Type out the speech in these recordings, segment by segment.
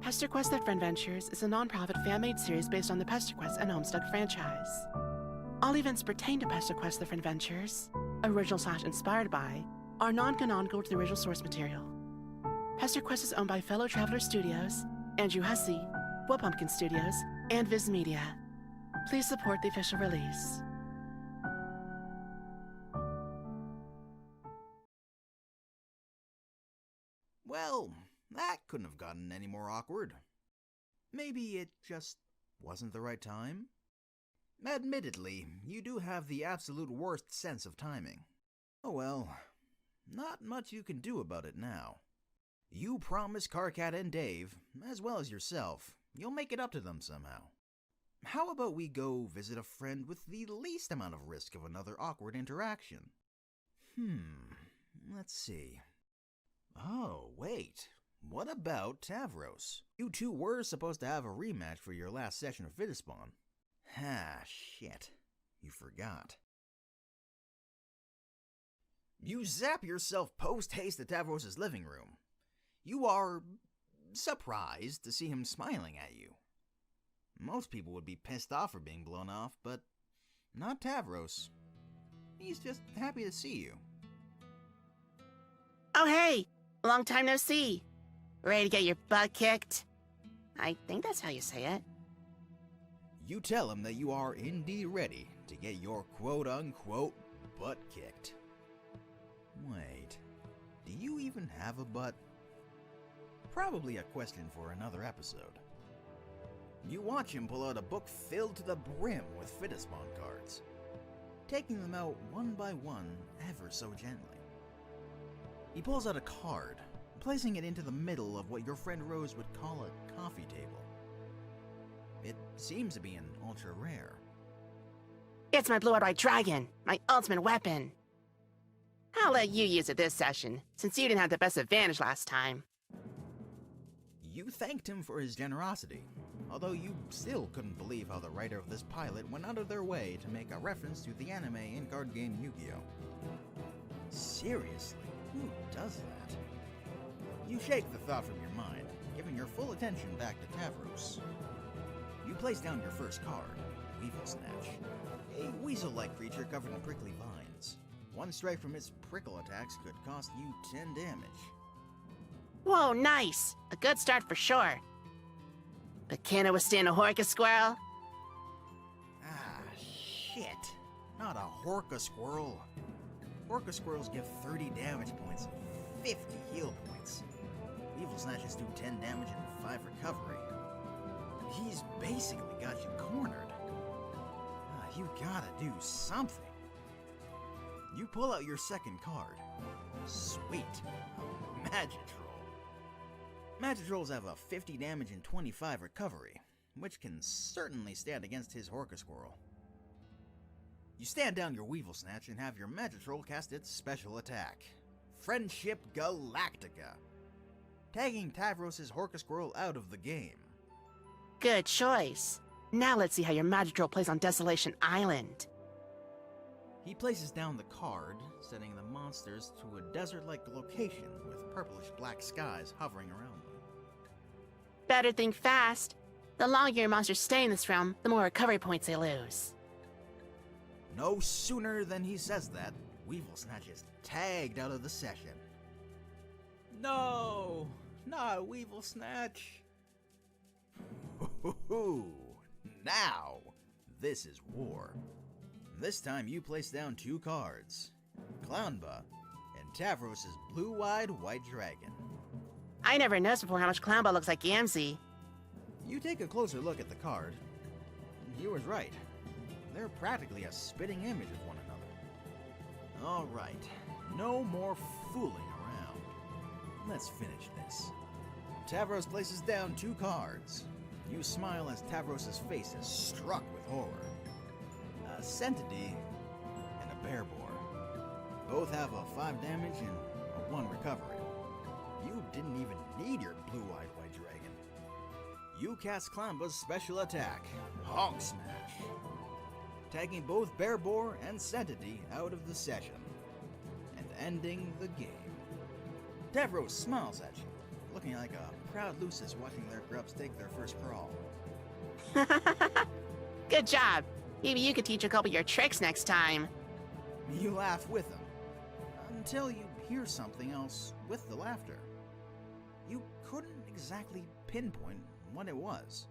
Pesterquest The Friendventures is a non-profit fan-made series based on the Pesterquest and Homestuck franchise. All events pertain to Pesterquest The Friendventures, original/inspired by, are non-canonical to the original source material. Pesterquest is owned by Fellow Traveler Studios, Andrew Hussie, Pumpkin Studios, and Viz Media. Please support the official release. Well, that couldn't have gotten any more awkward. Maybe it just wasn't the right time? Admittedly, you do have the absolute worst sense of timing. Oh well, not much you can do about it now. You promised Carcat and Dave, as well as yourself, you'll make it up to them somehow. How about we go visit a friend with the least amount of risk of another awkward interaction? Let's see. Oh, wait. What about Tavros? You two were supposed to have a rematch for your last session of Fiddespawn. Ah, shit. You forgot. You zap yourself post-haste to Tavros' living room. You are surprised to see him smiling at you. Most people would be pissed off for being blown off, but not Tavros. He's just happy to see you. Oh hey! Long time no see. Ready to get your butt kicked? I think that's how you say it. You tell him that you are indeed ready to get your quote-unquote butt kicked. Wait, do you even have a butt? Probably a question for another episode. You watch him pull out a book filled to the brim with Fiddespawn cards, taking them out one by one ever so gently. He pulls out a card, placing it into the middle of what your friend Rose would call a coffee table. It seems to be an ultra rare. It's my blue-eyed white dragon, my ultimate weapon. I'll let you use it this session, since you didn't have the best advantage last time. You thanked him for his generosity, although you still couldn't believe how the writer of this pilot went out of their way to make a reference to the anime and card game Yu-Gi-Oh! Seriously, who does that? You shake the thought from your mind, giving your full attention back to Tavros. You place down your first card, Weevil Snatch, a weasel-like creature covered in prickly vines. One strike from its prickle attacks could cost you 10 damage. Whoa, nice! A good start for sure. But can it withstand a Horka Squirrel? Ah, shit. Not a Horka Squirrel. Horka Squirrels give 30 damage points and 50 heal points. Weevil Snatches do 10 damage and 5 recovery. He's basically got you cornered. You gotta do something. You pull out your second card. Sweet. Magitroll. Magitrolls have a 50 damage and 25 recovery, which can certainly stand against his Horka Squirrel. You stand down your Weevil Snatch and have your Magitroll cast its special attack, Friendship Galactica, tagging Tavros' Horka Squirrel out of the game. Good choice. Now let's see how your Magitroll plays on Desolation Island. He places down the card, setting the monsters to a desert-like location with purplish-black skies hovering around them. Better think fast. The longer your monsters stay in this realm, the more recovery points they lose. No sooner than he says that, Weevil Snatch is tagged out of the session. No, not Weevil Snatch. Now, this is war. This time you place down 2 cards, Clownba and Tavros' blue-eyed white dragon. I never noticed before how much Clownba looks like Gamzee. You take a closer look at the card. You was right. They're practically a spitting image of one another. Alright, no more fooling around. Let's finish this. Tavros places down 2 cards. You smile as Tavros' face is struck with horror. A Centipede and a Bear Boar. Both have a 5 damage and a 1 recovery. You didn't even need your blue-eyed white dragon. You cast Clownba's special attack, Honk Smash, tagging both Bear Boar and Centipede out of the session, and ending the game. Tavros smiles at you, looking like a proud looses watching their grubs take their first crawl. Good job. Maybe you could teach a couple of your tricks next time. You laugh with them, until you hear something else with the laughter. You couldn't exactly pinpoint what it was.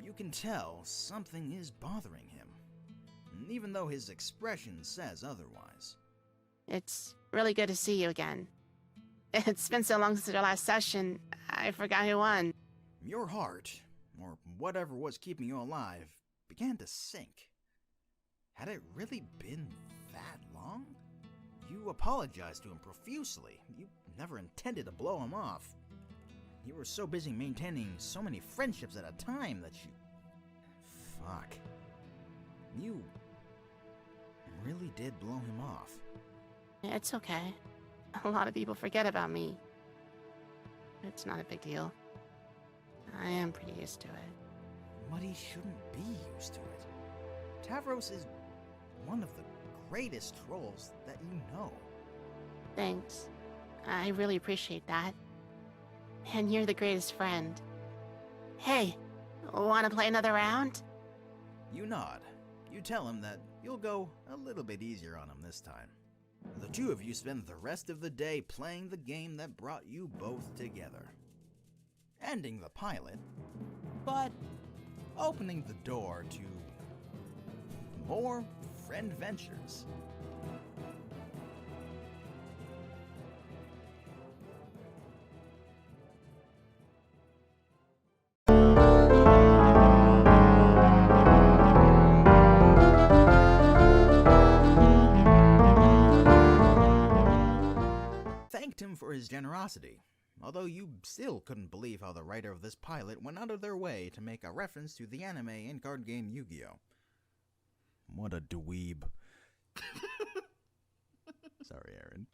You can tell something is bothering him, even though his expression says otherwise. It's really good to see you again. It's been so long since our last session, I forgot who won. Your heart, or whatever was keeping you alive, began to sink. Had it really been that long? You apologized to him profusely. You never intended to blow him off. You were so busy maintaining so many friendships at a time that you... Fuck. You really did blow him off. It's okay. A lot of people forget about me. It's not a big deal. I am pretty used to it. But he shouldn't be used to it. Tavros is one of the greatest trolls that you know. Thanks. I really appreciate that. And you're the greatest friend. Hey, wanna play another round? You nod. You tell him that you'll go a little bit easier on him this time. The two of you spend the rest of the day playing the game that brought you both together. Ending the pilot, but opening the door to more Friendventures. Thanked him for his generosity, although you still couldn't believe how the writer of this pilot went out of their way to make a reference to the anime and card game Yu-Gi-Oh! What a dweeb. Sorry, Aaron.